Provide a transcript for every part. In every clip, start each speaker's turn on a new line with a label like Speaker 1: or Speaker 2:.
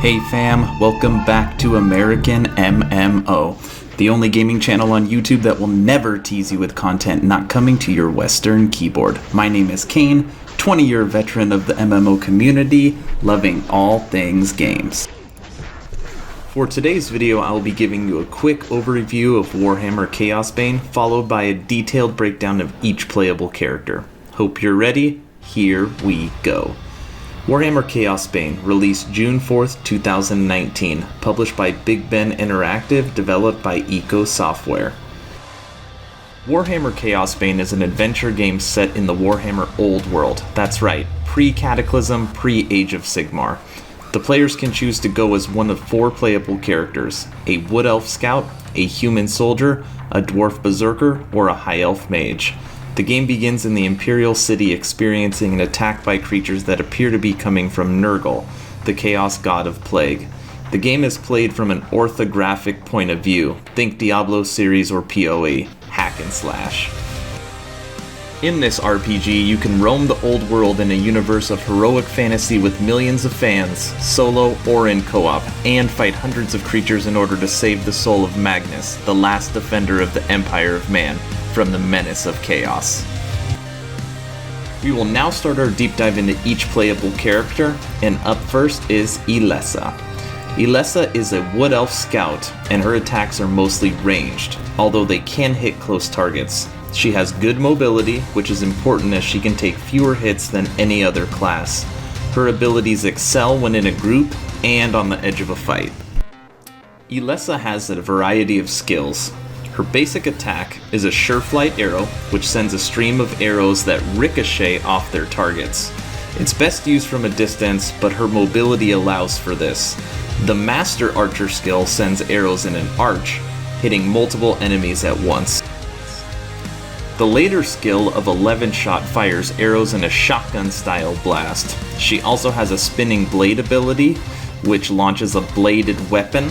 Speaker 1: Hey fam, welcome back to American MMO, the only gaming channel on YouTube that will never tease you with content not coming to your Western keyboard. My name is Kane, 20-year veteran of the MMO community, loving all things games. For today's video, I'll be giving you a quick overview of Warhammer Chaosbane, followed by a detailed breakdown of each playable character. Hope you're ready, here we go. Warhammer Chaosbane, released June 4th, 2019, published by Big Ben Interactive, developed by Eco Software. Warhammer Chaosbane is an adventure game set in the Warhammer Old World. That's right, pre-Cataclysm, pre-Age of Sigmar. The players can choose to go as one of 4 playable characters: a Wood Elf Scout, a Human Soldier, a Dwarf Berserker, or a High Elf Mage. The game begins in the Imperial City, experiencing an attack by creatures that appear to be coming from Nurgle, the Chaos God of Plague. The game is played from an orthographic point of view. Think Diablo series or PoE, hack and slash. In this RPG, you can roam the old world in a universe of heroic fantasy with millions of fans, solo or in co-op, and fight hundreds of creatures in order to save the soul of Magnus, the last defender of the Empire of Man, from the menace of chaos. We will now start our deep dive into each playable character, and up first is Alessa. Alessa is a Wood Elf Scout, and her attacks are mostly ranged, although they can hit close targets. She has good mobility, which is important as she can take fewer hits than any other class. Her abilities excel when in a group and on the edge of a fight. Alessa has a variety of skills. Her basic attack is a Sureflight arrow, which sends a stream of arrows that ricochet off their targets. It's best used from a distance, but her mobility allows for this. The Master Archer skill sends arrows in an arch, hitting multiple enemies at once. The later skill of 11 Shot fires arrows in a shotgun-style blast. She also has a Spinning Blade ability, which launches a bladed weapon.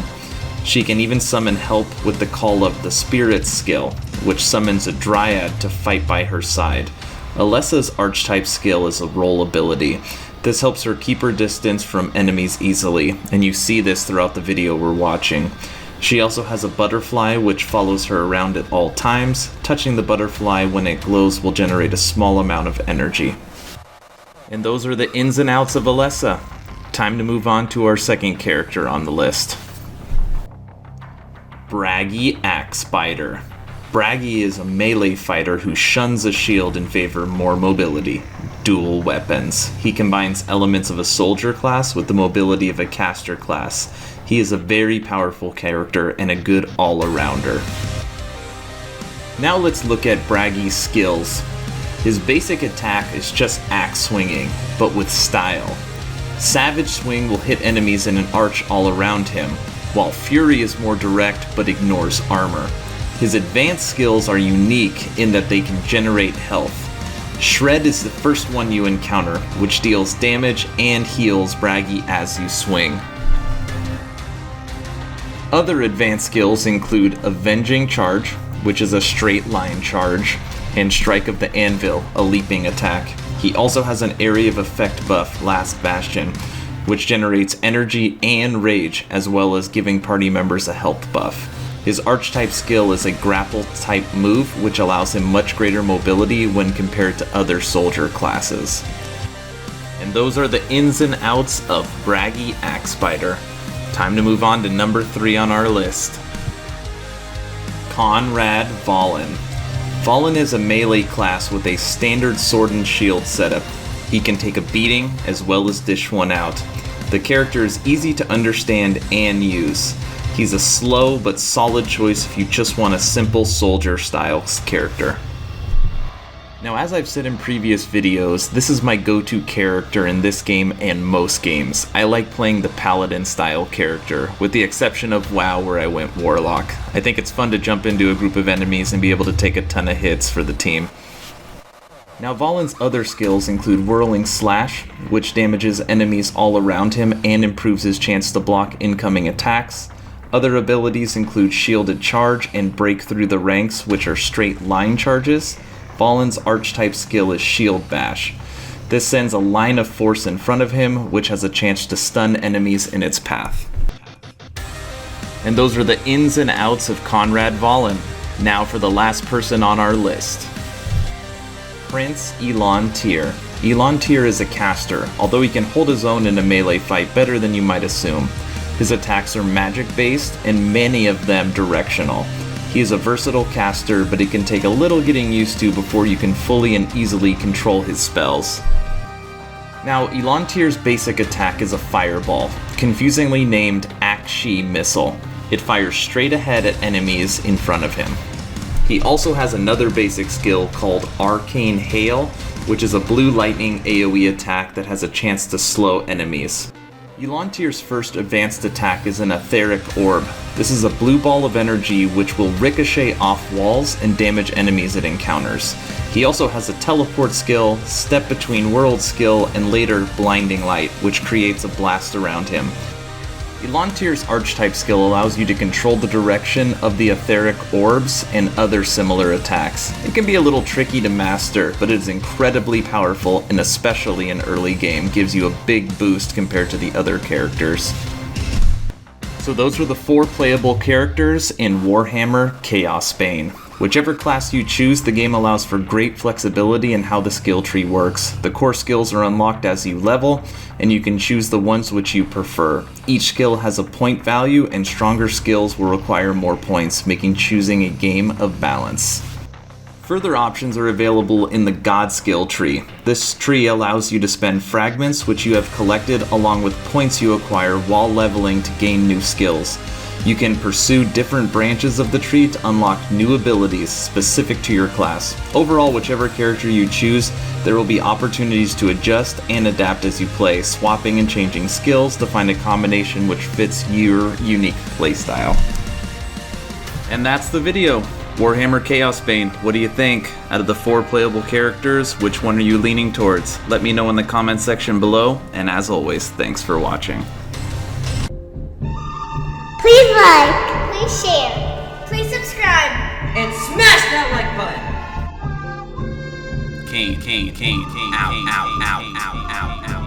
Speaker 1: She can even summon help with the Call of the Spirits skill, which summons a Dryad to fight by her side. Alessa's Archetype skill is a roll ability. This helps her keep her distance from enemies easily, and you see this throughout the video we're watching. She also has a Butterfly, which follows her around at all times. Touching the butterfly when it glows will generate a small amount of energy. And those are the ins and outs of Alessa. Time to move on to our second character on the list. Bragi Axe Spider. Bragi is a melee fighter who shuns a shield in favor of more mobility. Dual weapons. He combines elements of a soldier class with the mobility of a caster class. He is a very powerful character and a good all-arounder. Now let's look at Bragi's skills. His basic attack is just axe swinging, but with style. Savage Swing will hit enemies in an arch all around him, while Fury is more direct but ignores armor. His advanced skills are unique in that they can generate health. Shred is the first one you encounter, which deals damage and heals Bragi as you swing. Other advanced skills include Avenging Charge, which is a straight line charge, and Strike of the Anvil, a leaping attack. He also has an area of effect buff, Last Bastion, which generates energy and rage, as well as giving party members a health buff. His Archetype skill is a grapple type move, which allows him much greater mobility when compared to other soldier classes. And those are the ins and outs of Bragi Axe Spider. Time to move on to number 3 on our list. Conrad Valen. Valen is a melee class with a standard sword and shield setup. He can take a beating as well as dish one out. The character is easy to understand and use. He's a slow but solid choice if you just want a simple soldier style character. Now, as I've said in previous videos, this is my go-to character in this game and most games. I like playing the paladin style character, with the exception of WoW where I went Warlock. I think it's fun to jump into a group of enemies and be able to take a ton of hits for the team. Now, Valen's other skills include Whirling Slash, which damages enemies all around him and improves his chance to block incoming attacks. Other abilities include Shielded Charge and Break Through the Ranks, which are straight line charges. Valen's Archetype skill is Shield Bash. This sends a line of force in front of him, which has a chance to stun enemies in its path. And those are the ins and outs of Conrad Valen. Now for the last person on our list. Prince Elan Tier. Elan Tier is a caster, although he can hold his own in a melee fight better than you might assume. His attacks are magic-based, and many of them directional. He is a versatile caster, but it can take a little getting used to before you can fully and easily control his spells. Now, Elan Tier's basic attack is a fireball, confusingly named Akshi Missile. It fires straight ahead at enemies in front of him. He also has another basic skill called Arcane Hail, which is a blue lightning AoE attack that has a chance to slow enemies. Elan Tier's first advanced attack is an etheric orb. This is a blue ball of energy which will ricochet off walls and damage enemies it encounters. He also has a teleport skill, step between worlds skill, and later blinding light, which creates a blast around him. Elan Tier's archetype skill allows you to control the direction of the etheric orbs and other similar attacks. It can be a little tricky to master, but it is incredibly powerful, and especially in early game gives you a big boost compared to the other characters. So those were the 4 playable characters in Warhammer Chaosbane. Whichever class you choose, the game allows for great flexibility in how the skill tree works. The core skills are unlocked as you level, and you can choose the ones which you prefer. Each skill has a point value, and stronger skills will require more points, making choosing a game of balance. Further options are available in the God skill tree. This tree allows you to spend fragments which you have collected along with points you acquire while leveling to gain new skills. You can pursue different branches of the tree to unlock new abilities specific to your class. Overall, whichever character you choose, there will be opportunities to adjust and adapt as you play, swapping and changing skills to find a combination which fits your unique playstyle. And that's the video. Warhammer Chaosbane, what do you think? Out of the 4 playable characters, which one are you leaning towards? Let me know in the comment section below, and as always, thanks for watching.
Speaker 2: Please like, please share, please subscribe,
Speaker 3: and smash that like button!
Speaker 1: Kane, ow, ow, ow, ow, ow, ow.